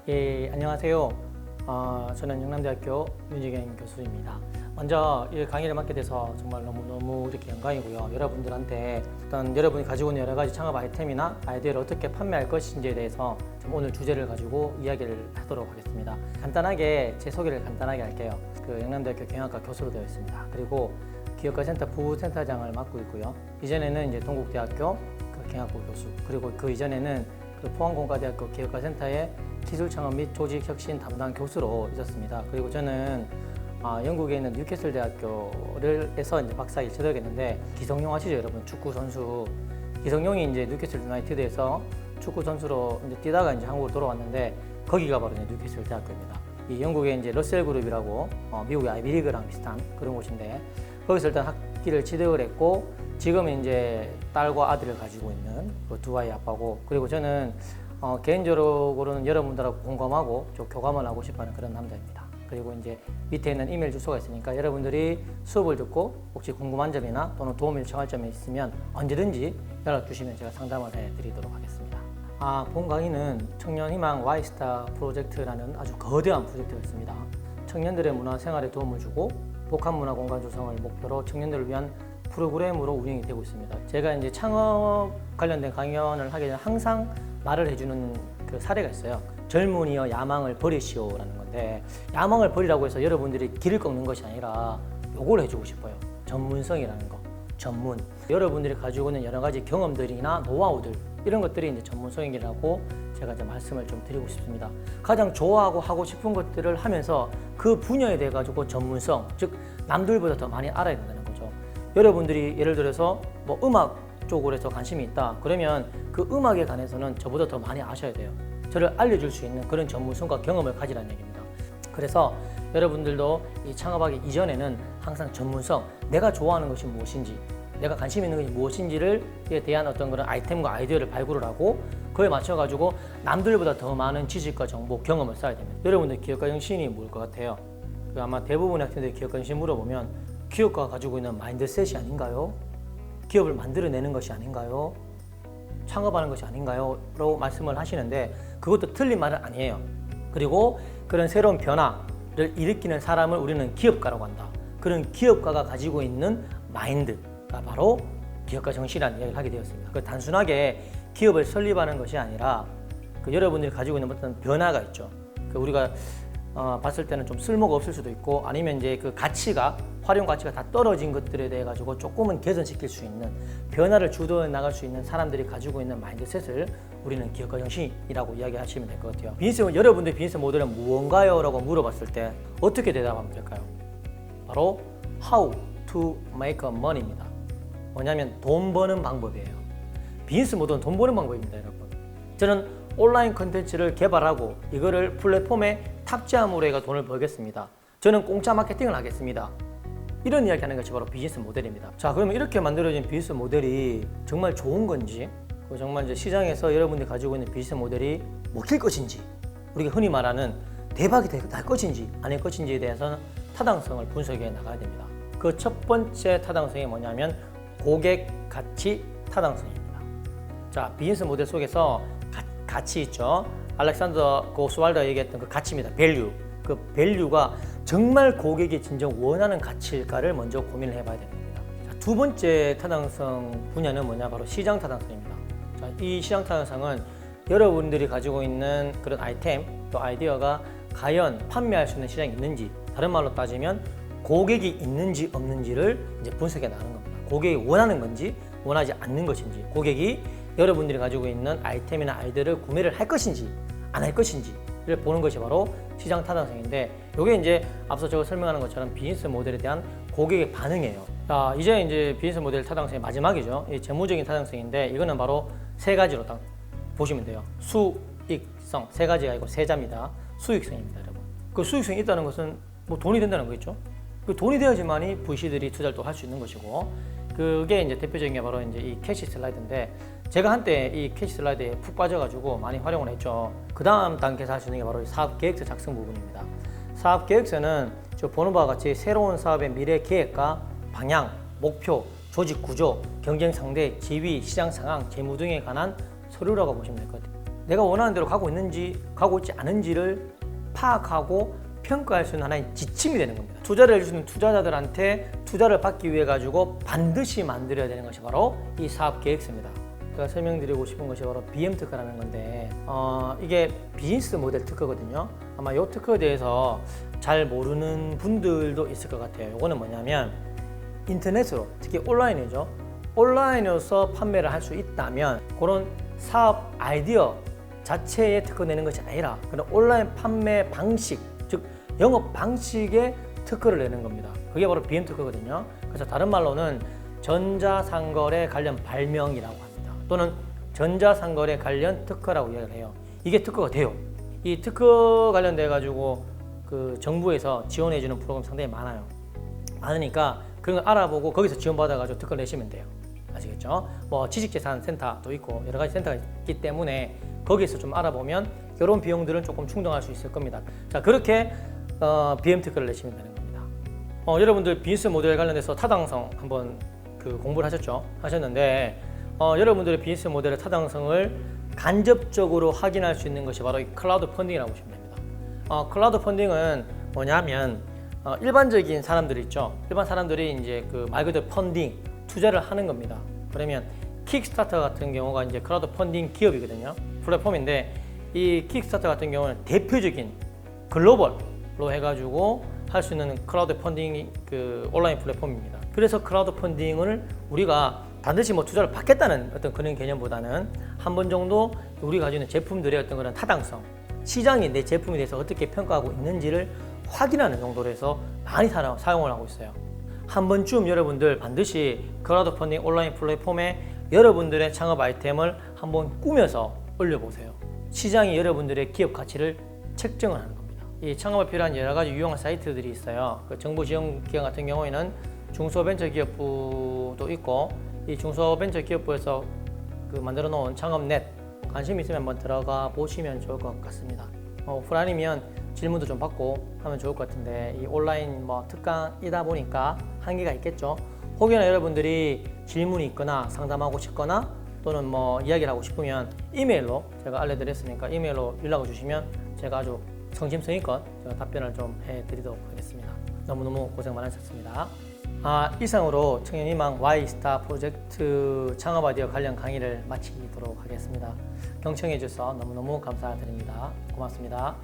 예, 안녕하세요. 저는 영남대학교 윤지경 교수입니다. 먼저 이 강의를 맡게 돼서 정말 너무 이렇게 영광이고요. 여러분들한테 어떤 여러분이 가지고 있는 여러 가지 창업 아이템이나 아이디어를 어떻게 판매할 것인지에 대해서 좀 오늘 주제를 가지고 이야기를 하도록 하겠습니다. 간단하게 제 소개를 간단하게 할게요. 영남대학교 경영학과 교수로 되어 있습니다. 그리고 기업가센터 부센터장을 맡고 있고요. 이전에는 이제 동국대학교 경영학부 교수, 그리고 그 이전에는 포항공과대학교 기업가센터의 기술창업 및 조직혁신 담당 교수로 있었습니다. 그리고 저는 영국에 있는 뉴캐슬 대학교에서 이제 박사학위 취득했는데, 기성용 아시죠, 여러분? 축구 선수 기성용이 이제 뉴캐슬 유나이티드에서 축구 선수로 이제 뛰다가 이제 한국으로 돌아왔는데, 거기가 바로 이제 뉴캐슬 대학교입니다. 이 영국의 이제 러셀 그룹이라고 미국의 아이비리그랑 비슷한 그런 곳인데, 거기서 일단 학기를 취득을 했고, 지금은 이제 딸과 아들을 가지고 있는 그 두 아이 아빠고, 그리고 저는 개인적으로는 여러분들하고 공감하고 좀 교감을 하고 싶어하는 그런 남자입니다. 그리고 이제 밑에 있는 이메일 주소가 있으니까 여러분들이 수업을 듣고 혹시 궁금한 점이나 또는 도움을 요청할 점이 있으면 언제든지 연락 주시면 제가 상담을 해드리도록 하겠습니다. 본 강의는 청년희망 Y스타 프로젝트라는 아주 거대한 프로젝트가 있습니다. 청년들의 문화 생활에 도움을 주고 복합문화 공간 조성을 목표로 청년들을 위한 프로그램으로 운영이 되고 있습니다. 제가 이제 창업 관련된 강연을 하게 되면 항상 말을 해주는 그 사례가 있어요. 젊은이여 야망을 버리시오라는 건데, 야망을 버리라고 해서 여러분들이 길을 꺾는 것이 아니라 요걸 해주고 싶어요. 전문성이라는 거. 전문. 여러분들이 가지고 있는 여러 가지 경험들이나 노하우들, 이런 것들이 이제 전문성이라고 제가 이제 말씀을 좀 드리고 싶습니다. 가장 좋아하고 하고 싶은 것들을 하면서 그 분야에 대해 가지고 전문성, 즉 남들보다 더 많이 알아야 된다는 거죠. 여러분들이 예를 들어서 뭐 음악 쪽으로 해서 관심이 있다 그러면 그 음악에 관해서는 저보다 더 많이 아셔야 돼요. 저를 알려줄 수 있는 그런 전문성과 경험을 가지라는 얘기입니다. 그래서 여러분들도 이 창업하기 이전에는 항상 전문성, 내가 좋아하는 것이 무엇인지, 내가 관심 있는 것이 무엇인지를 대한 어떤 그런 아이템과 아이디어를 발굴을 하고 그에 맞춰가지고 남들보다 더 많은 지식과 정보, 경험을 쌓아야 됩니다. 여러분들 기업가 정신이 뭘 것 같아요? 아마 대부분의 학생들이 기업가 정신 물어보면 기업가가 가지고 있는 마인드셋이 아닌가요? 기업을 만들어내는 것이 아닌가요? 창업하는 것이 아닌가요? 라고 말씀을 하시는데, 그것도 틀린 말은 아니에요. 그리고 그런 새로운 변화를 일으키는 사람을 우리는 기업가라고 한다. 그런 기업가가 가지고 있는 마인드가 바로 기업가 정신이라는 이야기를 하게 되었습니다. 그 단순하게 기업을 설립하는 것이 아니라 여러분들이 가지고 있는 어떤 변화가 있죠. 우리가 봤을 때는 좀 쓸모가 없을 수도 있고, 아니면 이제 그 가치가, 활용 가치가 다 떨어진 것들에 대해 가지고 조금은 개선시킬 수 있는, 변화를 주도해 나갈 수 있는 사람들이 가지고 있는 마인드셋을 우리는 기업가 정신이라고 이야기하시면 될 것 같아요. 여러분들의 비즈니스 모델은 무언가요? 라고 물어봤을 때 어떻게 대답하면 될까요? 바로 How to make money입니다. 뭐냐면 돈 버는 방법이에요. 비즈니스 모델은 돈 버는 방법입니다, 여러분. 저는 온라인 콘텐츠를 개발하고 이거를 플랫폼에 탑재함으로 해서 돈을 벌겠습니다. 저는 공짜 마케팅을 하겠습니다. 이런 이야기 하는 것이 바로 비즈니스 모델입니다. 자, 그러면 이렇게 만들어진 비즈니스 모델이 정말 좋은 건지, 정말 이제 시장에서 여러분들이 가지고 있는 비즈니스 모델이 먹힐 것인지, 우리가 흔히 말하는 대박이 날 것인지 아닐 것인지에 대해서는 타당성을 분석해 나가야 됩니다. 그 첫 번째 타당성이 뭐냐면 고객 가치 타당성입니다. 자, 비즈니스 모델 속에서 가치 있죠. 알렉산더 고스왈드가 얘기했던 그 가치입니다. 밸류. 그 밸류가 정말 고객이 진정 원하는 가치일까를 먼저 고민을 해봐야 됩니다. 자, 두 번째 타당성 분야는 뭐냐? 바로 시장 타당성입니다. 자, 이 시장 타당성은 여러분들이 가지고 있는 그런 아이템 또 아이디어가 과연 판매할 수 있는 시장이 있는지, 다른 말로 따지면 고객이 있는지 없는지를 이제 분석해 나가는 겁니다. 고객이 원하는 건지 원하지 않는 것인지, 고객이 여러분들이 가지고 있는 아이템이나 아이디어를 구매를 할 것인지 안 할 것인지를 보는 것이 바로 시장 타당성인데, 이게 이제 앞서 제가 설명하는 것처럼 비즈니스 모델에 대한 고객의 반응이에요. 자, 이제 비즈니스 모델 타당성의 마지막이죠. 이 재무적인 타당성인데, 이거는 바로 세 가지로 딱 보시면 돼요. 수익성, 세 가지가 아니고 세 자입니다. 수익성입니다, 여러분. 그 수익성이 있다는 것은 뭐 돈이 된다는 거겠죠. 그 돈이 돼야지만이 VC들이 투자를 또 할 수 있는 것이고, 그게 이제 대표적인 게 바로 이제 이 캐시 슬라이드인데, 제가 한때 이 캐시 슬라이드에 푹 빠져가지고 많이 활용을 했죠. 그 다음 단계에서 할 수 있는 게 바로 사업 계획서 작성 부분입니다. 사업 계획서는 저 보는 바와 같이 새로운 사업의 미래 계획과 방향, 목표, 조직 구조, 경쟁 상대, 지위, 시장 상황, 재무 등에 관한 서류라고 보시면 될 것 같아요. 내가 원하는 대로 가고 있지 않은지를 파악하고 평가할 수 있는 하나의 지침이 되는 겁니다. 투자를 해주시는 투자자들한테 투자를 받기 위해 가지고 반드시 만들어야 되는 것이 바로 이 사업 계획서입니다. 제가 설명드리고 싶은 것이 바로 BM 특허라는 건데 이게 비즈니스 모델 특허거든요. 아마 이 특허에 대해서 잘 모르는 분들도 있을 것 같아요. 이거는 뭐냐면 인터넷으로, 특히 온라인이죠. 온라인으로서 판매를 할 수 있다면 그런 사업 아이디어 자체에 특허 내는 것이 아니라 그런 온라인 판매 방식, 즉 영업 방식에 특허를 내는 겁니다. 그게 바로 BM 특허거든요. 그래서 다른 말로는 전자상거래 관련 발명이라고 합니다. 또는 전자상거래 관련 특허라고 이야기를 해요. 이게 특허가 돼요. 이 특허 관련돼 가지고 그 정부에서 지원해주는 프로그램 상당히 많아요. 많으니까 그런 걸 알아보고 거기서 지원받아가지고 특허를 내시면 돼요. 아시겠죠? 뭐 지식재산센터도 있고 여러 가지 센터가 있기 때문에 거기서 좀 알아보면 이런 비용들은 조금 충당할 수 있을 겁니다. 자, 그렇게 BM 특허를 내시면 되는 겁니다. 여러분들 비즈니스 모델 관련해서 타당성 한번 그 공부를 하셨는데 여러분들의 비즈니스 모델의 타당성을 간접적으로 확인할 수 있는 것이 바로 이 클라우드 펀딩이라고 보시면 됩니다. 클라우드 펀딩은 뭐냐면 일반적인 사람들이 있죠. 일반 사람들이 이제 그 말 그대로 펀딩, 투자를 하는 겁니다. 그러면 킥스타터 같은 경우가 이제 클라우드 펀딩 기업이거든요. 플랫폼인데 이 킥스타터 같은 경우는 대표적인 글로벌로 해가지고 할 수 있는 클라우드 펀딩 그 온라인 플랫폼입니다. 그래서 클라우드 펀딩을 우리가 반드시 뭐 투자를 받겠다는 어떤 그런 개념보다는 한 번 정도 우리가 가지고 있는 제품들의 어떤 그런 타당성, 시장이 내 제품에 대해서 어떻게 평가하고 있는지를 확인하는 정도로 해서 많이 사용을 하고 있어요. 한 번쯤 여러분들 반드시 클라우드 펀딩 온라인 플랫폼에 여러분들의 창업 아이템을 한번 꾸며서 올려보세요. 시장이 여러분들의 기업 가치를 책정을 하는 겁니다. 이 창업에 필요한 여러 가지 유용한 사이트들이 있어요. 그 정부 지원 기관 같은 경우에는 중소벤처기업부도 있고 이 중소벤처기업부에서 그 만들어 놓은 창업넷 관심 있으면 한번 들어가 보시면 좋을 것 같습니다. 오프라인이면 질문도 좀 받고 하면 좋을 것 같은데 이 온라인 뭐 특강이다 보니까 한계가 있겠죠. 혹여나 여러분들이 질문이 있거나 상담하고 싶거나 또는 뭐 이야기를 하고 싶으면 이메일로 제가 알려드렸으니까 이메일로 연락을 주시면 제가 아주 성심성의껏 제가 답변을 좀 해드리도록 하겠습니다. 너무너무 고생 많으셨습니다. 이상으로 청년희망 Y스타 프로젝트 창업 아이디어 관련 강의를 마치도록 하겠습니다. 경청해 주셔서 너무너무 감사드립니다. 고맙습니다.